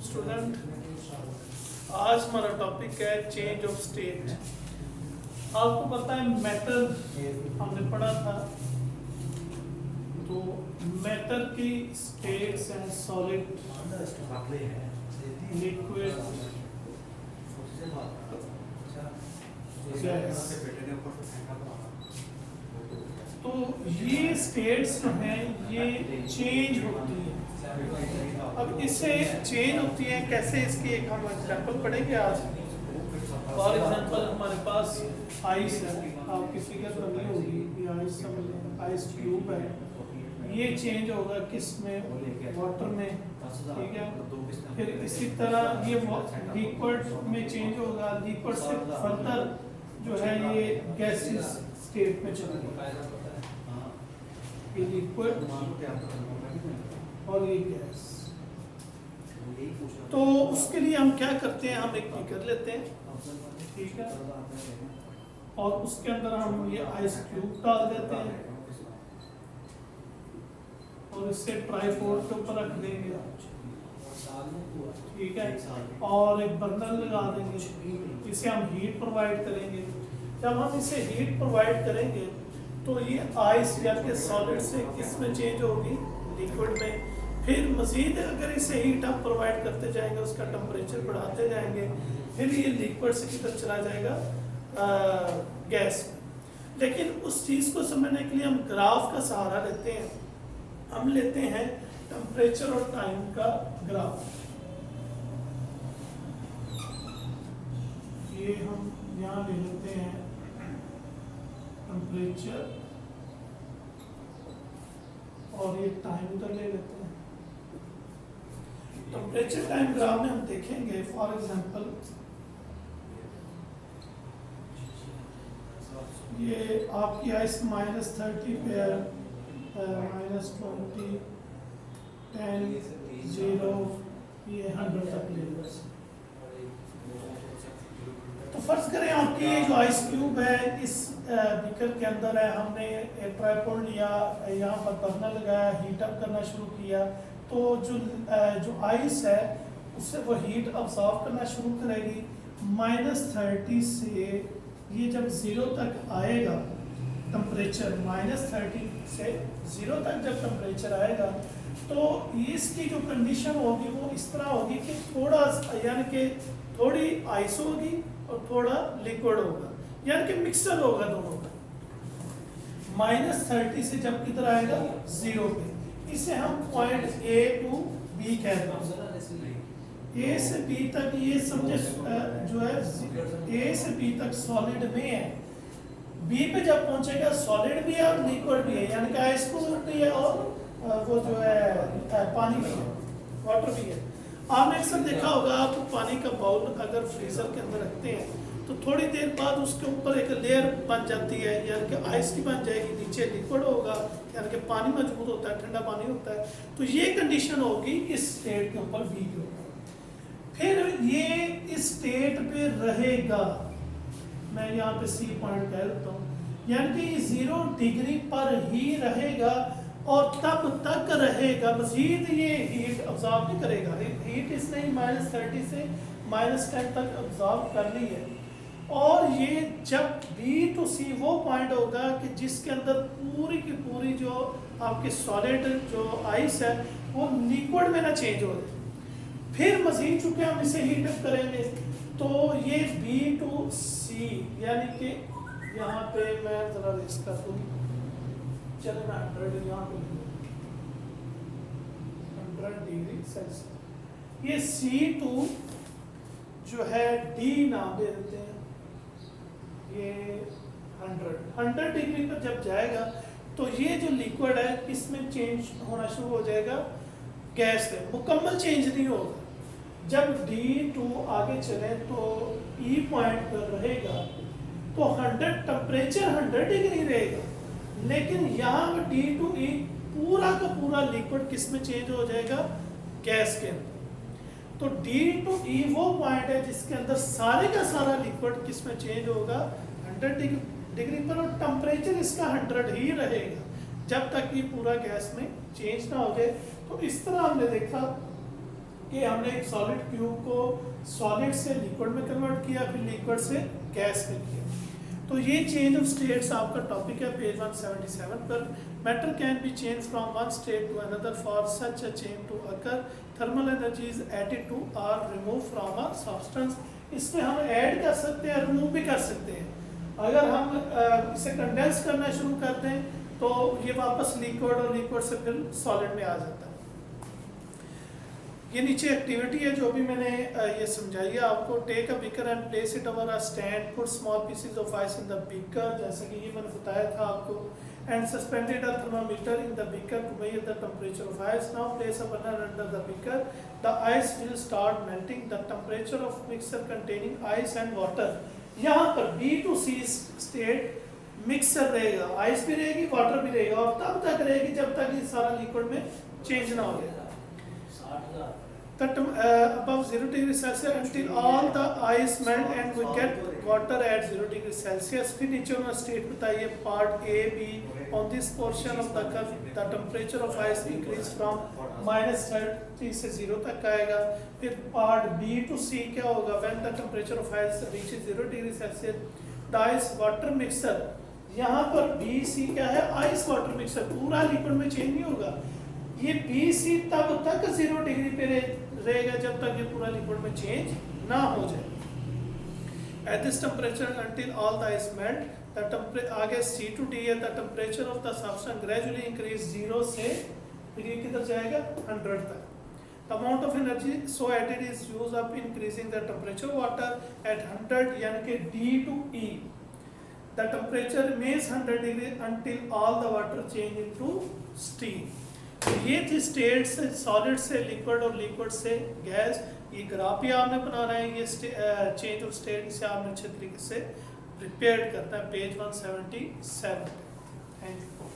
Student, आज हमारा topic है चेंज ऑफ स्टेट। आपको पता है मैटर हमने पढ़ा था, तो मैटर की स्टेट्स हैं सॉलिड, लिक्विड, गैस। तो ये स्टेट्स जो हैं ये चेंज होती हैं। अब इससे चेंज होती है कैसे, इसकी एक हम एग्जांपल पढ़ेंगे आज। फॉर एग्जांपल हमारे पास आइस है, आपकी फिगर बनी होगी, ये आइस समझ, आइस क्यूब है, ये चेंज होगा किस में, वाटर में, ठीक है। फिर इसी तरह ये लिक्विड में चेंज होगा, लिक्विड से फर्दर जो है ये गैसेस स्टेट में चलेगा, ये लिक्विड और ये गैस। तो उसके लिए हम क्या करते हैं, हम एक फिगर लेते हैं, ठीक है, और उसके अंदर हम ये आइस क्यूब डाल देते हैं और इससे ट्राइपॉड के ऊपर रख देंगे, ठीक है, और एक बर्नर लगा देंगे, इसे हम हीट प्रोवाइड करेंगे। जब हम इसे हीट प्रोवाइड करेंगे तो ये आइस या के सॉलिड से किस में चेंज होगी, लिक्विड में। फिर मजीद अगर इसे हीट आप प्रोवाइड करते जाएंगे, उसका टेम्परेचर बढ़ाते जाएंगे, फिर ये लिक्विड से किधर चला जाएगा, गैस में। लेकिन उस चीज़ को समझने के लिए हम ग्राफ का सहारा लेते हैं। हम लेते हैं टेम्परेचर और टाइम का ग्राफ। ये हम यहाँ ले लेते हैं टेम्परेचर और ये टाइम का ले लेते हैं। टेम्परेचर टाइम ग्राफ में हम देखेंगे, फॉर एग्जांपल ये आपकी आइस -30 पे है, -20, 10, 0, ये 100 तक ले लो। तो फर्ज करें आपकी ये जो आइस क्यूब है इस बीकर के अंदर है, हमने एक ट्राइपॉड लिया, यहाँ पर बर्नर लगाया, हीट अप करना शुरू किया, तो जो आइस है उससे वो हीट अब्सॉर्ब करना शुरू करेगी। -30 से ये जब 0 तक आएगा टेम्परेचर, -30 से 0 तक जब टेम्परेचर आएगा तो इसकी जो कंडीशन होगी वो इस तरह होगी कि थोड़ा, यानी कि थोड़ी आइस होगी और थोड़ा लिक्विड होगा, यानी कि मिक्सर होगा दोनों का। -30 से जब किधर आएगा, 0 पे, इसे हम पॉइंट A to B कहते हैं। A से B तक ये समझे जो है A से B तक सॉलिड में है, B पे जब पहुंचेगा सॉलिड भी है और लिक्विड भी है, यानी कि आइस भी है और वो जो है पानी भी है, वाटर भी है। आपने अक्सर देखा होगा, आप पानी का बाउल अगर फ्रीजर के अंदर रखते हैं तो थोड़ी देर बाद उसके ऊपर एक लेयर बन जाती है, यानी कि आइस की बन जाएगी, नीचे लिक्विड होगा, यानी कि पानी मजबूत होता है, ठंडा पानी होता है। तो ये कंडीशन होगी इस स्टेट के ऊपर V के ऊपर। फिर ये इस स्टेट पे रहेगा, मैं यहाँ पे C पॉइंट कह देता हूँ, यानी कि 0 डिग्री पर ही रहेगा और तब तक रहेगा, मजीद ये हीट अब्जॉर्ब नहीं करेगा। हीट इसने -30 से -10 तक अब्जॉर्ब कर ली है। और ये जब B to C वो पॉइंट होगा कि जिसके अंदर पूरी की पूरी जो आपकी सॉलिड जो आइस है वो लिक्विड में ना चेंज हो जाए। फिर मजीद चूंकि हम इसे हीट अप करेंगे तो ये B to C, यानी कि यहाँ पे मैं जरा रेस कर दूँ, चलो मैं 100 यहाँ पे 100 डिग्री सेल्सियस, ये C2 जो है D नाम दे देते हैं, ये 100 डिग्री पर जब जाएगा तो ये जो लिक्विड है इसमें चेंज होना शुरू हो जाएगा, गैस में मुकम्मल चेंज नहीं होगा। जब D2 आगे चले तो E पॉइंट पर रहेगा तो 100 टेम्परेचर 100 डिग्री रहेगा, लेकिन यहाँ D to E पूरा का पूरा लिक्विड किस में चेंज हो जाएगा, गैस के अंदर। तो D to E वो पॉइंट है जिसके अंदर सारे का सारा लिक्विड किस में चेंज होगा, 100 डिग्री पर, और टेम्परेचर इसका 100 ही रहेगा जब तक ये पूरा गैस में चेंज ना हो जाए। तो इस तरह हमने देखा कि हमने एक सॉलिड क्यूब को सॉलिड से लिक्विड में कन्वर्ट किया, फिर लिक्विड से गैस में किया। तो ये चेंज ऑफ स्टेट्स आपका टॉपिक है पेज 177 पर। Matter can be change from one state to another, for such a change to occur thermal energy is added to or remove from a substance. इसमें हम add कर सकते हैं, remove भी कर सकते हैं। अगर हम इसे कंडेंस करना शुरू कर दें तो ये वापस लिक्विड और लिक्विड से फिर सॉलिड में आ जाता है। ये नीचे एक्टिविटी है जो भी मैंने ये समझाई है आपको। Take a beaker and place it over a stand, put small pieces of ice in the beaker, जैसे कि ये मैंने बताया था आपको, and suspended a thermometer in the beaker to measure the temperature of ice. Now place a burner under the beaker, the ice will start melting, the temperature of mixture containing ice and water. यहाँ पर B to C state mixture रहेगा, ice भी रहेगी, water भी रहेगा, और तब तक रहेगी जब तक ये सारा लिक्विड में चेंज ना हो जाए। Above 0 degree Celsius until all the ice melt and we get water at 0 degree Celsius। फिर नीचे उन्होंने स्टेट बताइए part A B, on this portion of the curve the temperature of ice increase from -30 से 0 तक आएगा। फिर part B to C क्या होगा, when the temperature of ice reaches 0 degree Celsius the ice water mixture, यहाँ पर B C क्या है, आइस वाटर मिक्सर, पूरा लिक्विड में चेंज नहीं होगा। ये B C तब तक 0 डिग्री पे रहेगा जब तक ये पूरा लिक्विड में चेंज ना हो जाए। At this temperature until all the ice melt, the temperature आगे C to D है, the temperature of the substance gradually increase 0 से फिर ये किधर जाएगा 100 तक। The amount of energy so added is used up increasing the temperature of water at 100 यानी कि D to E। The temperature remains 100 degree until all the water change into steam। ये थी स्टेट से सॉलिड से liquid और liquid से gas. ये graph भी आपने बनाना है, ये चेंज ऑफ स्टेट इसे आपने अच्छे तरीके से प्रिपेयर करना है पेज 177। Thank you.